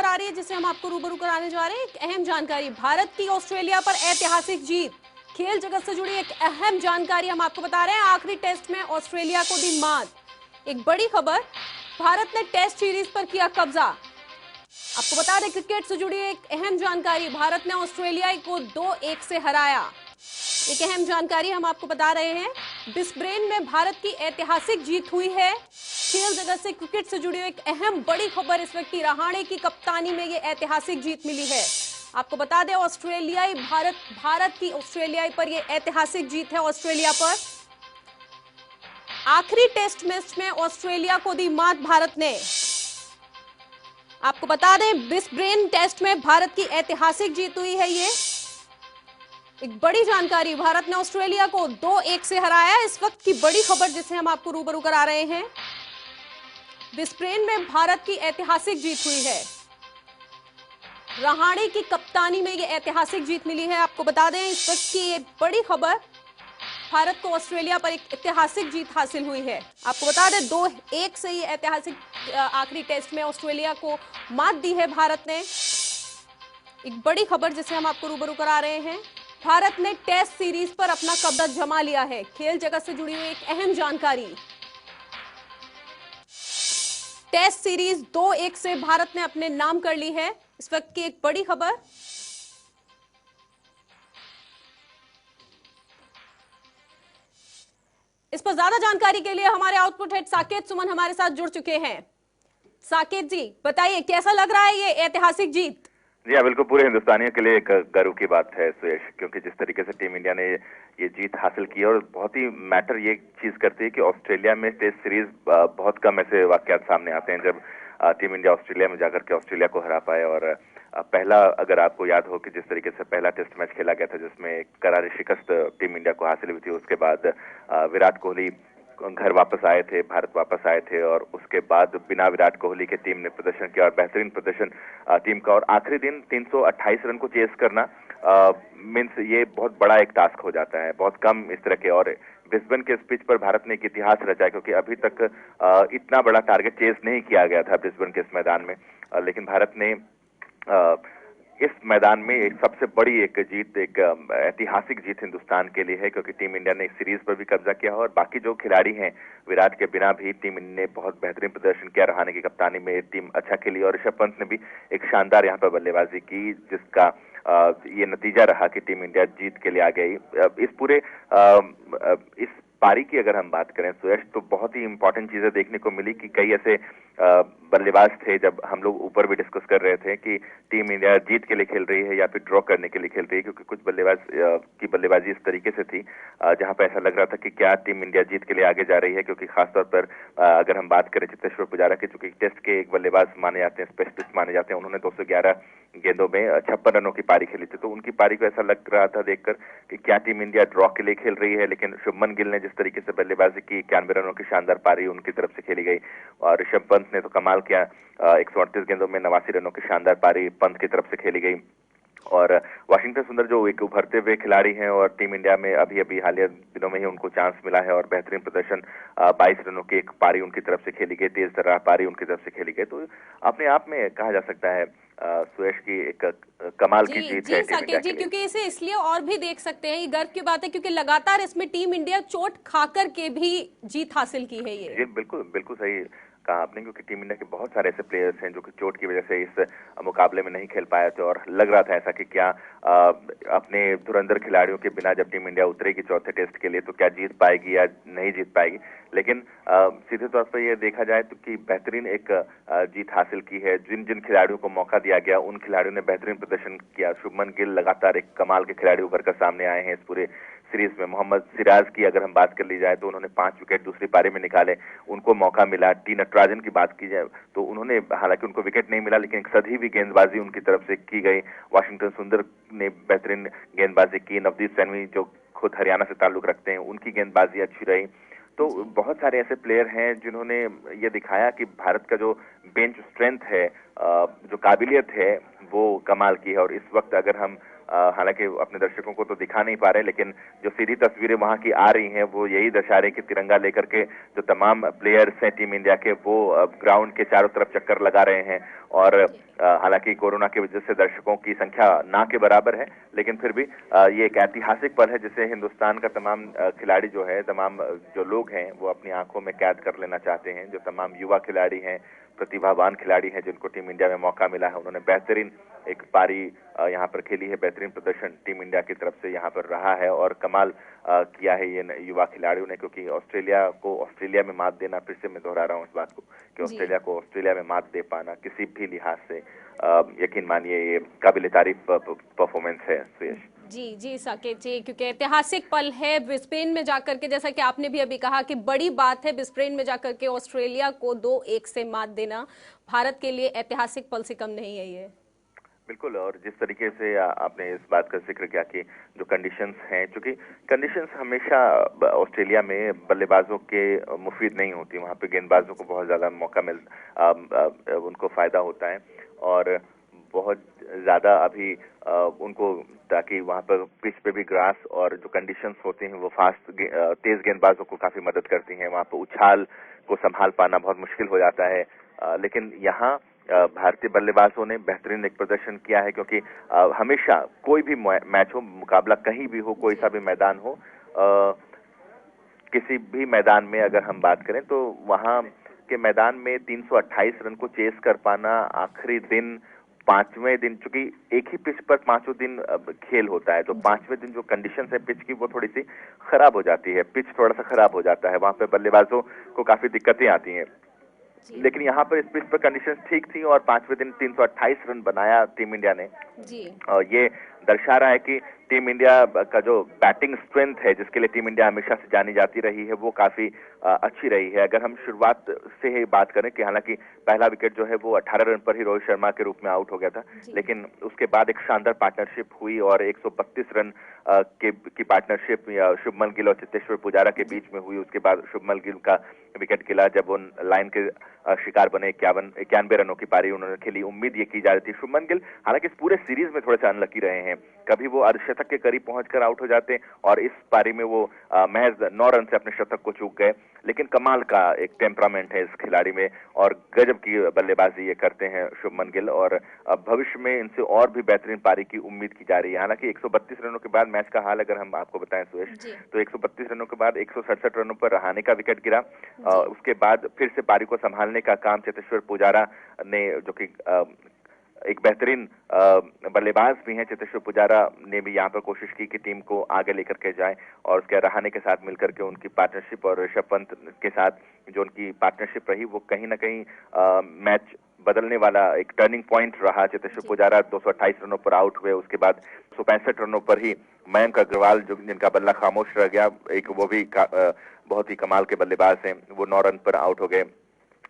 खबर आ रही है जिससे हम आपको रूबरू कराने जा रहे हैं। एक अहम जानकारी, भारत की ऑस्ट्रेलिया पर ऐतिहासिक जीत। खेल जगत से जुड़ी एक अहम जानकारी हम आपको बता रहे हैं। आखिरी टेस्ट में ऑस्ट्रेलिया को दी मात। एक बड़ी खबर, भारत ने टेस्ट सीरीज पर किया कब्जा। आपको बता दें, क्रिकेट से जुड़ी एक अहम जानकारी, भारत ने ऑस्ट्रेलिया को 2-1 से हराया। एक अहम जानकारी हम आपको बता रहे हैं, ब्रिस्बेन में भारत की ऐतिहासिक जीत हुई है। खेल जगत से, क्रिकेट से जुड़ी एक अहम बड़ी खबर, इस व्यक्ति रहाणे की कप्तानी में यह ऐतिहासिक जीत मिली है। आपको बता दें, ऑस्ट्रेलियाई भारत की ऑस्ट्रेलियाई पर यह ऐतिहासिक जीत है। ऑस्ट्रेलिया पर आखिरी टेस्ट मैच में ऑस्ट्रेलिया को दी मात भारत ने। आपको बता दें, ब्रिस्बेन टेस्ट में भारत की ऐतिहासिक जीत हुई है। ये एक बड़ी जानकारी, भारत ने ऑस्ट्रेलिया को 2-1 से हराया। इस वक्त की बड़ी खबर जिसे हम आपको रूबरू करा रहे हैं, ब्रिस्बेन में भारत की ऐतिहासिक जीत हुई है। रहाणे की कप्तानी में यह ऐतिहासिक जीत मिली है। आपको बता दें, इस वक्त की ये बड़ी खबर, भारत को ऑस्ट्रेलिया पर एक ऐतिहासिक जीत हासिल हुई है। आपको बता दें, 2-1 से ये ऐतिहासिक आखिरी टेस्ट में ऑस्ट्रेलिया को मात दी है भारत ने। एक बड़ी खबर जिसे हम आपको रूबरू करा रहे हैं, भारत ने टेस्ट सीरीज पर अपना कब्जा जमा लिया है। खेल जगत से जुड़ी हुई एक अहम जानकारी, टेस्ट सीरीज 2-1 से भारत ने अपने नाम कर ली है। इस वक्त की एक बड़ी खबर। इस पर ज्यादा जानकारी के लिए हमारे आउटपुट हेड साकेत सुमन हमारे साथ जुड़ चुके हैं। साकेत जी, बताइए कैसा लग रहा है ये ऐतिहासिक जीत? जी हाँ, बिल्कुल पूरे हिंदुस्तानियों के लिए एक गर्व की बात है सुयश, क्योंकि जिस तरीके से टीम इंडिया ने ये जीत हासिल की, और बहुत ही मैटर ये चीज करती है कि ऑस्ट्रेलिया में टेस्ट सीरीज बहुत कम ऐसे वाकयात सामने आते हैं जब टीम इंडिया ऑस्ट्रेलिया में जाकर के ऑस्ट्रेलिया को हरा पाए। और पहला, अगर आपको याद हो कि जिस तरीके से पहला टेस्ट मैच खेला गया था जिसमें एक करारी शिकस्त टीम इंडिया को हासिल हुई थी, उसके बाद विराट कोहली घर वापस आए थे, भारत वापस आए थे, और उसके बाद बिना विराट कोहली के टीम ने प्रदर्शन किया और बेहतरीन प्रदर्शन टीम का। और आखिरी दिन 328 रन को चेस करना मीन्स ये बहुत बड़ा एक टास्क हो जाता है, बहुत कम इस तरह के। और ब्रिस्बेन के पिच पर भारत ने एक इतिहास रचा है, क्योंकि अभी तक इतना बड़ा टारगेट चेस नहीं किया गया था ब्रिस्बेन के इस मैदान में। लेकिन भारत ने इस मैदान में एक सबसे बड़ी एक जीत, एक ऐतिहासिक जीत हिंदुस्तान के लिए है, क्योंकि टीम इंडिया ने एक सीरीज पर भी कब्जा किया और बाकी जो खिलाड़ी हैं विराट के बिना भी टीम इंडिया ने बहुत बेहतरीन प्रदर्शन किया। रहाणे की कप्तानी में टीम अच्छा खेली और ऋषभ पंत ने भी एक शानदार यहाँ पर बल्लेबाजी की, जिसका ये नतीजा रहा कि टीम इंडिया जीत के लिए आ गई। इस पूरे इस पारी की अगर हम बात करें सुयश, तो बहुत ही इंपॉर्टेंट चीजें देखने को मिली कि कई ऐसे बल्लेबाज थे, जब हम लोग ऊपर भी डिस्कस कर रहे थे कि टीम इंडिया जीत के लिए खेल रही है या फिर ड्रॉ करने के लिए खेल रही है, क्योंकि कुछ बल्लेबाज की बल्लेबाजी इस तरीके से थी जहां पर ऐसा लग रहा था कि क्या टीम इंडिया जीत के लिए आगे जा रही है। क्योंकि खासतौर पर अगर हम बात करें चेतेश्वर पुजारा के, जो कि टेस्ट के एक बल्लेबाज माने जाते हैं, स्पेशलिस्ट माने जाते हैं, उन्होंने 211 गेंदों में 56 रनों की पारी खेली थी। तो उनकी पारी को ऐसा लग रहा था देखकर कि क्या टीम इंडिया ड्रॉ के लिए खेल रही है। लेकिन शुभमन गिल ने जिस तरीके से बल्लेबाजी की, 91 रनों की शानदार पारी उनकी तरफ से खेली गई, और ऋषभ पंत ने तो कमाल किया, 138 गेंदों में 89 रनों की शानदार पारी पंत की तरफ से खेली गई। और वाशिंगटन सुंदर जो एक उभरते हुए खिलाड़ी हैं, और टीम इंडिया में अभी अभी हालिया दिनों में ही उनको चांस मिला है, और बेहतरीन प्रदर्शन 22 रनों की एक पारी उनकी तरफ से खेली गई, तेज तर्रार पारी उनकी तरफ से खेली गई। तो अपने आप में कहा जा सकता है सुयश की एक कमाल की जीत है टीम इंडिया के लिए। क्योंकि इसे इसलिए और भी देख सकते हैं, ये गर्व की बात है क्योंकि लगातार इसमें टीम इंडिया चोट खाकर के भी जीत हासिल की है। ये जी बिल्कुल बिल्कुल सही कहा आपने, क्योंकि टीम इंडिया के बहुत सारे ऐसे प्लेयर्स हैं जो कि चोट की वजह से इस मुकाबले में नहीं खेल पाए थे, और लग रहा था ऐसा कि क्या अपने धुरंधर खिलाड़ियों के बिना जब टीम इंडिया उतरेगी चौथे टेस्ट के लिए तो क्या जीत पाएगी या नहीं जीत पाएगी। लेकिन सीधे तौर पर यह देखा जाए तो कि बेहतरीन एक जीत हासिल की है। जिन जिन खिलाड़ियों को मौका दिया गया उन खिलाड़ियों ने बेहतरीन प्रदर्शन किया। शुभमन गिल लगातार एक कमाल के खिलाड़ी उभर कर सामने आए हैं इस पूरे सीरीज में। मोहम्मद सिराज की अगर हम बात कर ली जाए तो उन्होंने 5 विकेट दूसरी पारी में निकाले, उनको मौका मिला। टी नटराजन की बात की जाए तो उन्होंने, हालांकि उनको विकेट नहीं मिला, लेकिन सधी भी गेंदबाजी उनकी तरफ से की गई। वाशिंगटन सुंदर ने बेहतरीन गेंदबाजी की। नवदीप सैनी जो खुद हरियाणा से ताल्लुक रखते हैं, उनकी गेंदबाजी अच्छी रही। तो बहुत सारे ऐसे प्लेयर हैं जिन्होंने ये दिखाया कि भारत का जो बेंच स्ट्रेंथ है, जो काबिलियत है, वो कमाल की है। और इस वक्त अगर हम हालांकि अपने दर्शकों को तो दिखा नहीं पा रहे, लेकिन जो सीधी तस्वीरें वहां की आ रही हैं वो यही दर्शा रही कि तिरंगा लेकर के जो तमाम प्लेयर्स हैं टीम इंडिया के वो ग्राउंड के चारों तरफ चक्कर लगा रहे हैं। और हालांकि कोरोना की वजह से दर्शकों की संख्या ना के बराबर है, लेकिन फिर भी ये एक ऐतिहासिक पल है जिसे हिंदुस्तान का तमाम खिलाड़ी जो है, तमाम जो लोग हैं वो अपनी आंखों में कैद कर लेना चाहते हैं। जो तमाम युवा खिलाड़ी हैं, प्रतिभावान खिलाड़ी हैं जिनको टीम इंडिया में मौका मिला है, उन्होंने बेहतरीन एक पारी यहाँ पर खेली है, बेहतरीन प्रदर्शन टीम इंडिया की तरफ से यहाँ पर रहा है और कमाल किया है ये युवा खिलाड़ियों ने। क्योंकि ऑस्ट्रेलिया को ऑस्ट्रेलिया में मात देना, फिर से मैं दोहरा रहा हूँ इस बात को कि ऑस्ट्रेलिया को ऑस्ट्रेलिया में मात दे पाना किसी भी लिहाज से यकीन मानिए ये काबिल तारीफ परफॉर्मेंस है सुयश। जी साकेत जी, क्योंकि ऐतिहासिक पल है ब्रिस्बेन में जाकर के, जैसा कि आपने भी अभी कहा कि बड़ी बात है ब्रिस्बेन में जाकर के ऑस्ट्रेलिया को 2-1 से मात देना। भारत के लिए ऐतिहासिक पल से कम नहीं है ये। बिल्कुल। और जिस तरीके से आपने इस बात का जिक्र किया कि जो कंडीशंस हैं, चूंकि कंडीशंस हमेशा ऑस्ट्रेलिया में बल्लेबाजों के मुफीद नहीं होती, वहां पे गेंदबाजों को बहुत ज्यादा मौका उनको फायदा होता है और बहुत ज्यादा अभी उनको, ताकि वहां पर पिच पे भी ग्रास और जो कंडीशंस होती हैं वो फास्ट तेज गेंदबाजों को काफी मदद करती हैं। वहां पर उछाल को संभाल पाना बहुत मुश्किल हो जाता है, लेकिन यहाँ भारतीय बल्लेबाजों ने बेहतरीन एक प्रदर्शन किया है। क्योंकि हमेशा कोई भी मैच हो, मुकाबला कहीं भी हो, कोई सा भी मैदान हो, किसी भी मैदान में अगर हम बात करें तो वहां के मैदान में 328 रन को चेस कर पाना, आखिरी दिन पांचवें दिन, चूंकि एक ही पिच पर पांचों दिन खेल होता है, तो पांचवें दिन जो कंडीशन है पिच की वो थोड़ी सी खराब हो जाती है, पिच थोड़ा सा खराब हो जाता है, वहां पे बल्लेबाजों को काफी दिक्कतें आती हैं। लेकिन यहाँ पर इस पिच पर कंडीशंस ठीक थी और पांचवें दिन 328 रन बनाया टीम इंडिया ने। और ये दर्शा रहा है कि टीम इंडिया का जो बैटिंग स्ट्रेंथ है, जिसके लिए टीम इंडिया हमेशा से जानी जाती रही है, वो काफी अच्छी रही है। अगर हम शुरुआत से ही बात करें कि हालांकि पहला विकेट जो है वो 18 रन पर ही रोहित शर्मा के रूप में आउट हो गया था, लेकिन उसके बाद एक शानदार पार्टनरशिप हुई और 132 रन की पार्टनरशिप शुभमन गिल और चेतेश्वर पुजारा के बीच में हुई। उसके बाद शुभमन गिल का विकेट गिला जब वो लाइन के शिकार बने। 91 रनों की पारी उन्होंने खेली। उम्मीद ये की जा रही थी शुभमन गिल हालांकि इस पूरे सीरीज में थोड़े से अनलकी रहे हैं, कभी वो अर्धशतक के करीब पहुंचकर आउट हो जाते और इस पारी में वो महज 9 रन से अपने शतक को चूक गए। लेकिन कमाल का एक टेम्परामेंट है इस खिलाड़ी में और गजब की बल्लेबाजी ये करते हैं शुभमन गिल और भविष्य में इनसे और भी बेहतरीन पारी की उम्मीद की जा रही है। हालांकि 132 रनों के बाद मैच का हाल अगर हम आपको बताएं सुयश, तो 132 रनों के बाद 167 रनों पर रहाणे का विकेट गिरा। उसके बाद फिर से पारी को संभालने का काम चेतेश्वर पुजारा ने, जो कि एक बेहतरीन बल्लेबाज भी हैं, चेतेश्वर पुजारा ने भी यहाँ पर कोशिश की कि टीम को आगे लेकर के जाए और उसके रहाणे के साथ मिलकर के उनकी पार्टनरशिप और ऋषभ पंत के साथ जो उनकी पार्टनरशिप रही वो कहीं ना कहीं मैच बदलने वाला एक टर्निंग पॉइंट रहा। चेतेश्वर पुजारा 228 रनों पर आउट हुए, उसके बाद 165 रनों पर ही मयंक अग्रवाल जो जिनका बल्ला खामोश रह गया, एक वो भी बहुत ही कमाल के बल्लेबाज हैं, वो 9 रन पर आउट हो गए।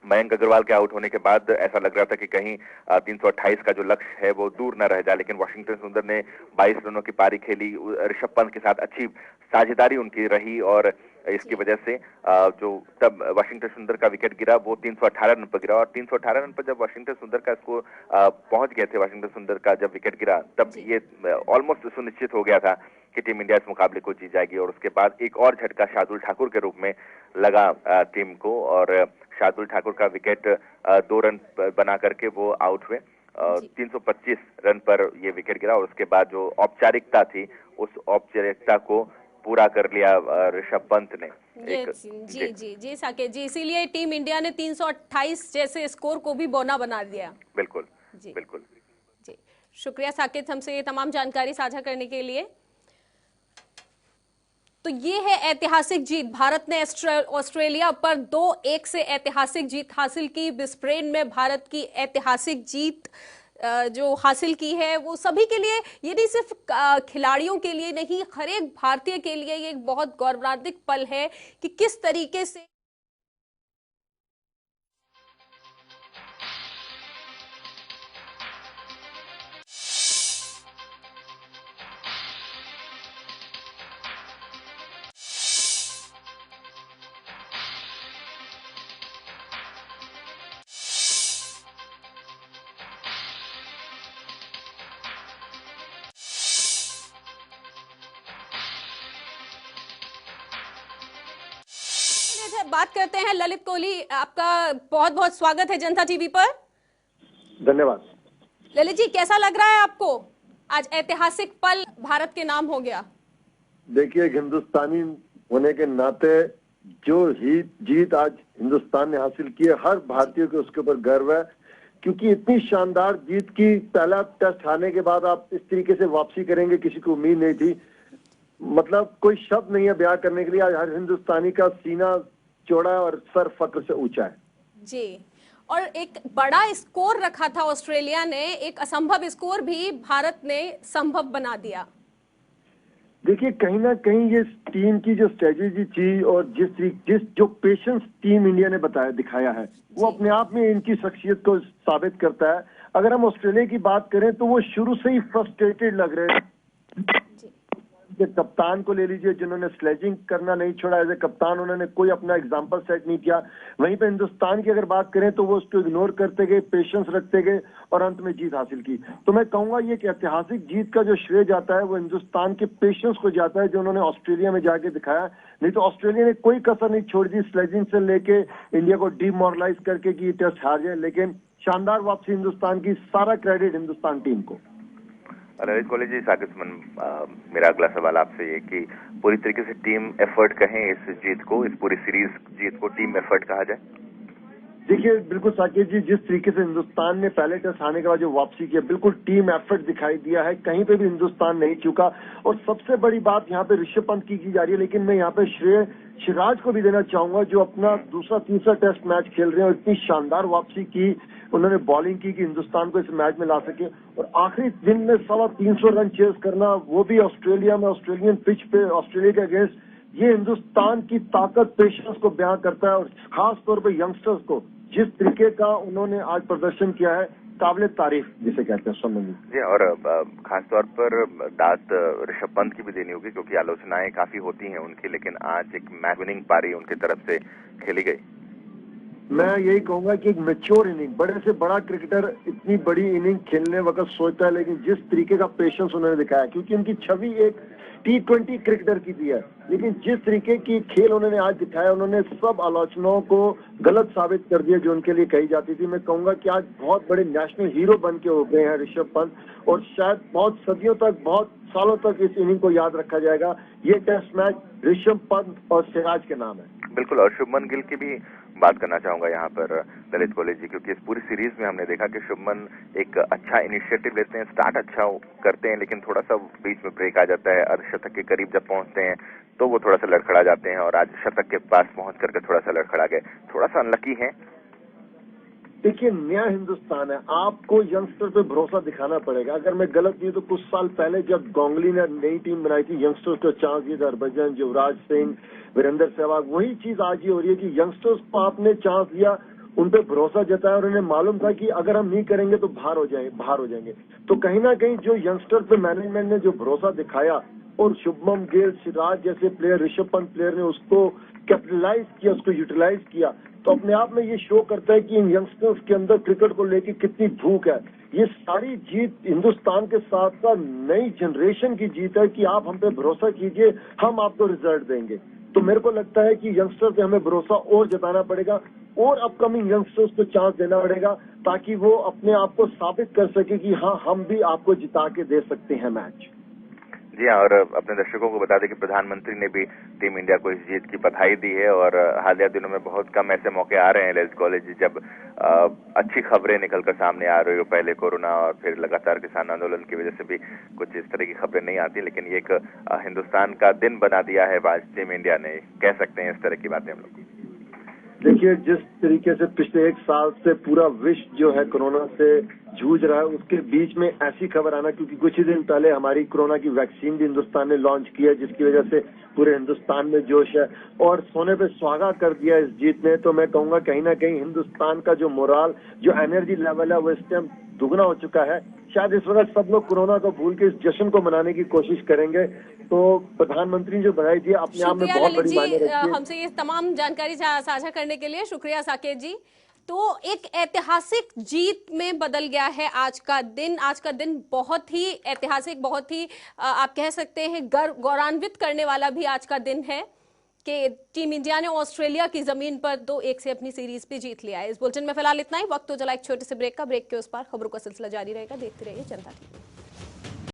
मयंक अग्रवाल के आउट होने के बाद ऐसा लग रहा था कि कहीं 328 का जो लक्ष्य है वो दूर न रह जाए, लेकिन वाशिंगटन सुंदर ने 22 रनों की पारी खेली। ऋषभ पंत के साथ अच्छी साझेदारी उनकी रही और इसकी वजह से जो तब वाशिंगटन सुंदर का विकेट गिरा वो 318 रन पर गिरा और 318 रन पर जब वाशिंगटन सुंदर का स्कोर पहुंच गए थे, वाशिंगटन सुंदर का जब विकेट गिरा तब ये ऑलमोस्ट सुनिश्चित हो गया था कि टीम इंडिया इस मुकाबले को जीत जाएगी। और उसके बाद एक और झटका शार्दुल ठाकुर के रूप में लगा टीम को और शार्दुल ठाकुर का विकेट 2 रन बना करके वो आउट हुए। 325 रन पर ये विकेट गिरा और उसके बाद जो औपचारिकता थी उस औपचारिकता को पूरा कर लिया ऋषभ पंत ने। जी साकेत जी, इसीलिए टीम इंडिया ने 328 जैसे स्कोर को भी बौना बना दिया। बिल्कुल जी बिल्कुल जी, शुक्रिया साकेत हमसे ये तमाम जानकारी साझा करने के लिए। तो ये है ऐतिहासिक जीत, भारत ने ऑस्ट्रेलिया पर 2-1 से ऐतिहासिक जीत हासिल की। ब्रिस्बेन में भारत की ऐतिहासिक जीत जो हासिल की है वो सभी के लिए, ये नहीं सिर्फ खिलाड़ियों के लिए नहीं, हर एक भारतीय के लिए ये एक बहुत गौरवान्वित पल है कि किस तरीके से बात करते हैं ललित कोहली, आपका बहुत बहुत स्वागत है जनता टीवी पर। धन्यवाद। ललित जी, कैसा लग रहा है आपको? आज ऐतिहासिक पल भारत के नाम हो गया। देखिए, हिंदुस्तानी होने के नाते जो जीत आज हिंदुस्तान ने हासिल की है, हर भारतीय को उसके ऊपर गर्व है, क्योंकि इतनी शानदार जीत की पहला टेस्ट हारने के बाद आप इस तरीके से वापसी करेंगे, किसी को उम्मीद नहीं थी। मतलब कोई शब्द नहीं है बयां करने के लिए। आज हर हिंदुस्तानी का सीना चौड़ा है और सर फक्र से ऊंचा है जी। और एक बड़ा स्कोर रखा था ऑस्ट्रेलिया ने, एक असंभव स्कोर भी भारत ने संभव बना दिया। देखिए, कहीं ना कहीं ये टीम की जो स्ट्रेटेजी थी और जो पेशेंस टीम इंडिया ने दिखाया है, वो अपने आप में इनकी शख्सियत को साबित करता है। अगर हम ऑस्ट्रेलिया की बात करें तो वो शुरू से ही फ्रस्ट्रेटेड लग रहे हैं। कप्तान को ले लीजिए, जिन्होंने स्लेजिंग करना नहीं छोड़ा। एज ए कप्तान उन्होंने कोई अपना एग्जाम्पल सेट नहीं किया। वहीं पे हिंदुस्तान की अगर बात करें तो वो उसको इग्नोर करते गए, पेशेंस रखते गए और अंत में जीत हासिल की। तो मैं कहूंगा ये कि ऐतिहासिक जीत का जो श्रेय जाता है वो हिंदुस्तान के पेशेंस को जाता है, जो उन्होंने ऑस्ट्रेलिया में जाके दिखाया। नहीं तो ऑस्ट्रेलिया ने कोई कसर नहीं छोड़ दी स्लेजिंग से लेके इंडिया को डिमोरलाइज करके कि ये टेस्ट हार जाए, लेकिन शानदार वापसी हिंदुस्तान की। सारा क्रेडिट हिंदुस्तान टीम को। ललित कोहली जी, साकिब सुमन, मेरा अगला सवाल आपसे ये कि पूरी तरीके से टीम एफर्ट कहें इस जीत को, इस पूरी सीरीज जीत को टीम एफर्ट कहा जाए? देखिए, बिल्कुल साकिब जी, जिस तरीके से हिंदुस्तान ने पहले टेस्ट हारने के बाद जो वापसी की, बिल्कुल टीम एफर्ट दिखाई दिया है। कहीं पे भी हिंदुस्तान नहीं चुका। और सबसे बड़ी बात यहाँ पे ऋषभ पंत की जा रही है, लेकिन मैं यहाँ पे श्रेय सिराज को भी देना चाहूंगा, जो अपना दूसरा तीसरा टेस्ट मैच खेल रहे हैं और इतनी शानदार वापसी की उन्होंने। बॉलिंग की कि हिंदुस्तान को इस मैच में ला सके और आखिरी दिन में 325 रन चेस करना, वो भी ऑस्ट्रेलिया में, ऑस्ट्रेलियन पिच पे, ऑस्ट्रेलिया के अगेंस्ट। ये हिंदुस्तान की ताकत, पेशेंस को बयां करता है। और खास तौर पे यंगस्टर्स को जिस तरीके का उन्होंने आज प्रदर्शन किया है, काबिल तारीफ जिसे कहते हैं संबंधी जी। और खास तौर पर दाद ऋषभ पंत की भी देनी होगी, क्योंकि आलोचनाएं काफी होती हैं उनकी, लेकिन आज एक मैच विनिंग पारी उनकी तरफ से खेली गई। मैं यही कहूंगा कि एक मैच्योर इनिंग, बड़े से बड़ा क्रिकेटर इतनी बड़ी इनिंग खेलने वक्त सोचता है, लेकिन जिस तरीके का पेशेंस उन्होंने दिखाया, क्योंकि उनकी छवि एक T20 क्रिकेटर की भी है, लेकिन जिस तरीके की खेल उन्होंने आज दिखाया, उन्होंने सब आलोचनाओं को गलत साबित कर दिया जो उनके लिए कही जाती थी। मैं कहूंगा कि आज बहुत बड़े नेशनल हीरो बन के हो गए हैं ऋषभ पंत, और शायद बहुत सदियों तक, बहुत सालों तक इस इनिंग को याद रखा जाएगा। ये टेस्ट मैच ऋषभ पंत और सिराज के नाम है। बिल्कुल। और शुभमन गिल की भी बात करना चाहूंगा यहाँ पर ललित कोहली जी, क्योंकि इस पूरी सीरीज में हमने देखा कि शुभमन एक अच्छा इनिशिएटिव लेते हैं, स्टार्ट अच्छा करते हैं, लेकिन थोड़ा सा बीच में ब्रेक आ जाता है। अर्धशतक के करीब जब पहुंचते हैं तो वो थोड़ा सा लड़खड़ा जाते हैं, और आज शतक के पास पहुंच करके थोड़ा सा लड़खड़ा गए, थोड़ा सा अनलकी है। देखिए, नया हिंदुस्तान है, आपको यंगस्टर पे भरोसा दिखाना पड़ेगा। अगर मैं गलत नहीं तो कुछ साल पहले जब गांगुली ने नई टीम बनाई थी, यंगस्टर्स को चांस दिया था, हरभजन, युवराज सिंह, वीरेंद्र सहवाग, वही चीज आज ही हो रही है कि यंगस्टर्स को आपने चांस दिया, उन पे भरोसा जताया, और उन्हें मालूम था कि अगर हम नहीं करेंगे तो बाहर हो जाएंगे। तो कहीं ना कहीं जो यंगस्टर पे मैनेजमेंट ने जो भरोसा दिखाया, और शुभमन गिल, सिराज जैसे प्लेयर, ऋषभ पंत प्लेयर ने उसको कैपिटलाइज किया, उसको यूटिलाइज किया, तो अपने आप में ये शो करता है कि इन यंगस्टर्स के अंदर क्रिकेट को लेकर कितनी भूख है। ये सारी जीत हिंदुस्तान के साथ साथ नई जनरेशन की जीत है कि आप हम पे भरोसा कीजिए, हम आपको रिजल्ट देंगे। तो मेरे को लगता है कि यंगस्टर्स पे हमें भरोसा और जताना पड़ेगा, और अपकमिंग यंगस्टर्स को चांस देना पड़ेगा, ताकि वो अपने आप को साबित कर सके कि हाँ, हम भी आपको जिता के दे सकते हैं मैच। जी हाँ, और अपने दर्शकों को बता दें कि प्रधानमंत्री ने भी टीम इंडिया को इस जीत की बधाई दी है, और हालिया दिनों में बहुत कम ऐसे मौके आ रहे हैं ललित कोहली जी, जब अच्छी खबरें निकलकर सामने आ रही हो। पहले कोरोना और फिर लगातार किसान आंदोलन की वजह से भी कुछ इस तरह की खबरें नहीं आती, लेकिन ये एक हिंदुस्तान का दिन बना दिया है आज टीम इंडिया ने, कह सकते हैं इस तरह की बातें हम लोग। देखिए, जिस तरीके से पिछले 1 साल से पूरा विश्व जो है कोरोना से जूझ रहा है, उसके बीच में ऐसी खबर आना, क्योंकि कुछ ही दिन पहले हमारी कोरोना की वैक्सीन भी हिंदुस्तान ने लॉन्च की है, जिसकी वजह से पूरे हिंदुस्तान में जोश है, और सोने पे सुहागा कर दिया इस जीत ने। तो मैं कहूंगा कहीं ना कहीं हिंदुस्तान का जो मोराल, जो एनर्जी लेवल है, वो इस टाइम दुगना हो चुका है। शायद इस वक्त सब लोग कोरोना को भूल के इस जश्न को मनाने की कोशिश करेंगे। तो प्रधानमंत्री ने जो बधाई दी अपने आप में बहुत बड़ी मायने रखती है। हमसे ये तमाम जानकारी साझा करने के लिए शुक्रिया साकेत जी। तो एक ऐतिहासिक जीत में बदल गया है आज का दिन। आज का दिन बहुत ही ऐतिहासिक, बहुत ही आप कह सकते हैं गौरवान्वित करने वाला भी आज का दिन है। कि टीम इंडिया ने ऑस्ट्रेलिया की जमीन पर 2-1 से अपनी सीरीज पे जीत लिया है। इस बुलेटिन में फिलहाल इतना ही। वक्त हो चला एक छोटे से ब्रेक का। ब्रेक के उस पार खबरों का सिलसिला जारी रहेगा। देखते रहिए जनता टीवी।